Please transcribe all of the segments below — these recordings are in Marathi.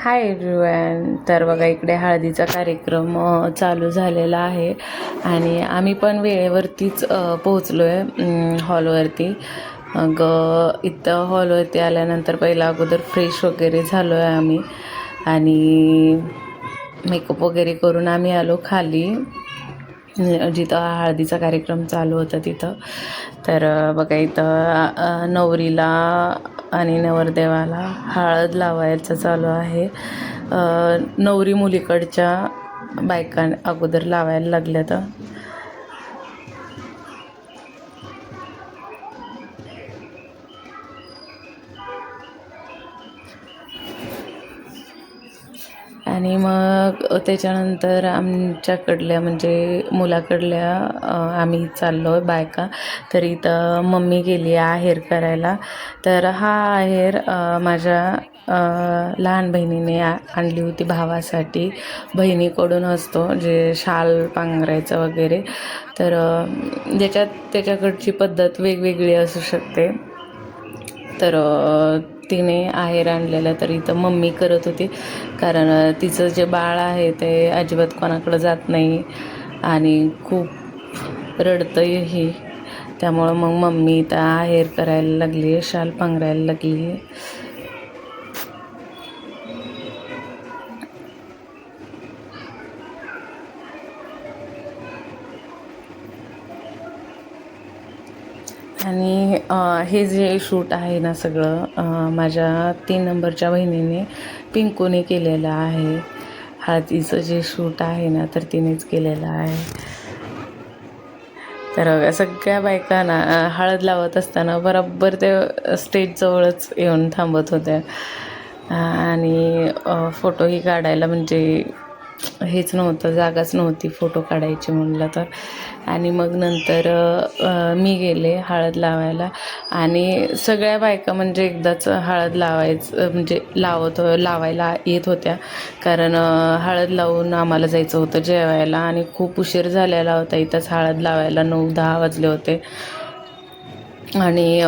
Hi everyone. तर बघा इकडे हळदीचा कार्यक्रम चालू झालेला आहे आणि आम्ही पण वेळेवरतीच पोहोचलो आहे हॉलवरती. मग इथं हॉलवरती आल्यानंतर पहिला अगोदर फ्रेश वगैरे झालो आहे आम्ही आणि मेकअप वगैरे करून आम्ही आलो खाली जिथं हळदीचा कार्यक्रम चालू होता तिथं. तर बघा इथं नवरीला आणि नवरदेवाला हळद लावायचं चालू आहे. नवरी मुलीकडच्या बायकां अगोदर लावायला लागल्या तर आणि मग त्याच्यानंतर आमच्याकडल्या म्हणजे मुलाकडल्या आम्ही चाललो आहे बायका. तर इथं मम्मी गेली आहे आहेर करायला. तर हा आहेर माझ्या लहान बहिणीने आणली होती भावासाठी. बहिणीकडून असतो जे शाल पांघरायचं वगैरे. तर ज्याच्यात त्याच्याकडची पद्धत वेगवेगळी असू शकते. तर तिने आहेर आणलेलं. तर इथं मम्मी करत होती कारण तिचं जे बाळ आहे ते अजिबात कोणाकडं जात नाही आणि खूप रडतंही. त्यामुळं मग मम्मी इथं आहेर करायला लागली आहे, शाल पांघरायला लागली आहे. आणि हे जे शूट आहे ना सगळं माझ्या 3 नंबरच्या बहिणीने पिंकूने केलेलं आहे. हळदीचं जे शूट आहे ना तर तिनेच केलेलं आहे. तर सगळ्या बायकांना हळद लावत असताना बरोबर ते स्टेजजवळच येऊन थांबत होत्या आणि फोटोही काढायला म्हणजे हेच नव्हतं, जागाच नव्हती फोटो काढायची म्हणलं तर. आणि मग नंतर मी गेले हळद लावायला आणि सगळ्या बायका म्हणजे एकदाच हळद म्हणजे लावायला येत होत्या कारण हळद लावून आम्हाला जायचं होतं जेवायला आणि खूप उशीर झालेला होता. इथंच हळद लावायला 9-10 वाजले होते आणि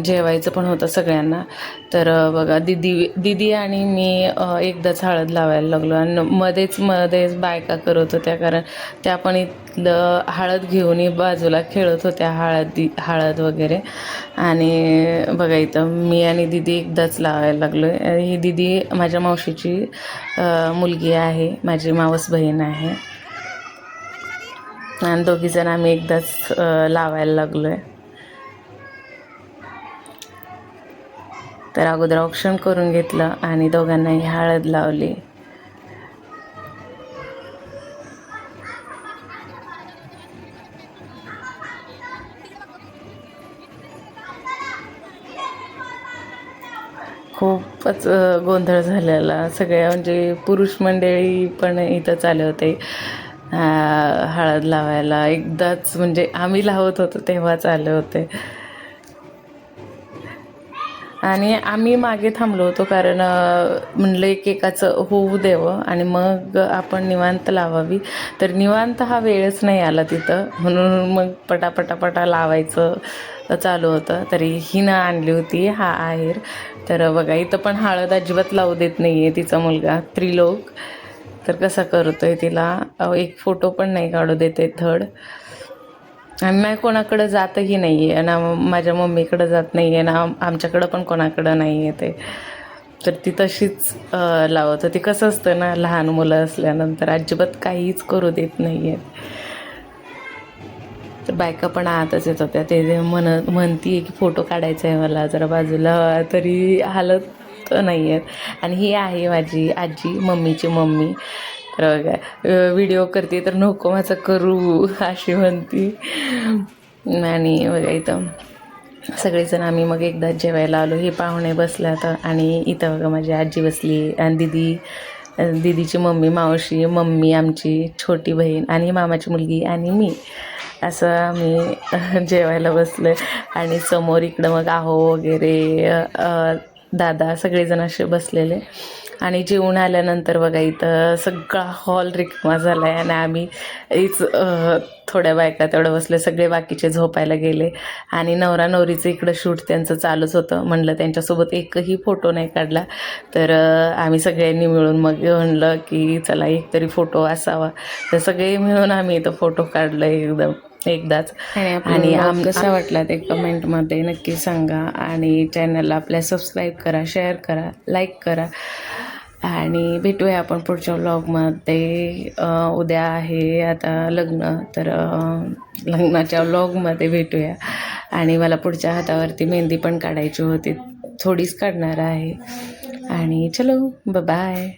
जेवायचं पण होतं सगळ्यांना. तर बघा दिदी आणि मी एकदाच हळद लावायला लागलो आणि मध्येच बायका करत होत्या कारण त्या पण इथलं हळद घेऊन बाजूला खेळत होत्या हळद वगैरे. आणि बघा इथं मी आणि दिदी एकदाच लावायला लागलो आहे. ही दिदी माझ्या मावशीची मुलगी आहे, माझी मावस बहीण आहे आणि दोघीजण आम्ही एकदाच लावायला लागलो आहे. तर अगोदर ऑप्शन करून घेतलं आणि दोघांनाही हळद लावली. खूपच गोंधळ झालेला. सगळ्या म्हणजे पुरुष मंडळी पण इथंच आले होते हळद लावायला. एकदाच म्हणजे आम्ही लावत होतो तेव्हाच आले होते आणि आम्ही मागे थांबलो होतो कारण म्हणलं एकेकाचं होऊ द्यावं आणि मग आपण निवांत लावावी. तर निवांत हा वेळच नाही आला तिथं, म्हणून मग पटापटापटा लावायचं चालू होतं. तरी हिनं आणली होती हा आहेर. तर बघा इथं पण हळद अजिबात लावू देत नाही आहे तिचा मुलगा त्रिलोक. तर कसा करतोय तिला, एक फोटो पण नाही काढू देते थड. आणि नाही कोणाकडं जातही नाही आहे ना, माझ्या मम्मीकडं जात नाही आहे ना, आमच्याकडं पण कोणाकडं नाही आहे ते. तर ती तशीच लावत होती. कसं असतं ना लहान मुलं असल्यानंतर अजिबात काहीच करू देत नाही आहेत. तर बायका पण आतच येत होत्या. ते म्हणती की फोटो काढायचा आहे मला, जरा बाजूला, तरी हालत नाही आहेत. आणि ही आहे माझी आजी, मम्मीची मम्मी. तर बघा व्हिडिओ करते तर नको माझं करू अशी म्हणती. आणि बघा इथं सगळेजण आम्ही मग एकदाच जेवायला आलो. हे पाहुणे बसल्यात आणि इथं बघा माझी आजी बसली आणि दिदीची मम्मी, मावशी, मम्मी, आमची छोटी बहीण आणि मामाची मुलगी आणि मी असं आम्ही जेवायला बसलो आहे. आणि समोर इकडं मग आहो वगैरे दादा सगळेजण असे बसलेले. आणि जेवून आल्यानंतर बघा इथं सगळा हॉल रिकामा झाला आहे आणि आम्ही हीच थोड्या बायका तेवढं बसले, सगळे बाकीचे झोपायला गेले आणि नवरा नवरीचं इकडं शूट त्यांचं चालूच होतं. म्हणलं त्यांच्यासोबत एकही फोटो नाही काढला, तर आम्ही सगळ्यांनी मिळून मग म्हणलं की चला एक तरी फोटो असावा, तर सगळे मिळून आम्ही इथं फोटो काढलं एकदम एकदाच. आणि कसा वाटला ते कमेंटमध्ये नक्की सांगा आणि चॅनलला आपल्या सबस्क्राईब करा, शेअर करा, लाईक करा आणि भेटूया आपण पुढच्या व्लॉगमध्ये. उद्या आहे आता लग्न, तर लग्नाच्या व्लॉगमध्ये भेटूया. आणि मला पुढच्या हातावरती मेहंदी पण काढायची होती, थोडीच काढणार आहे. आणि चलो बाय.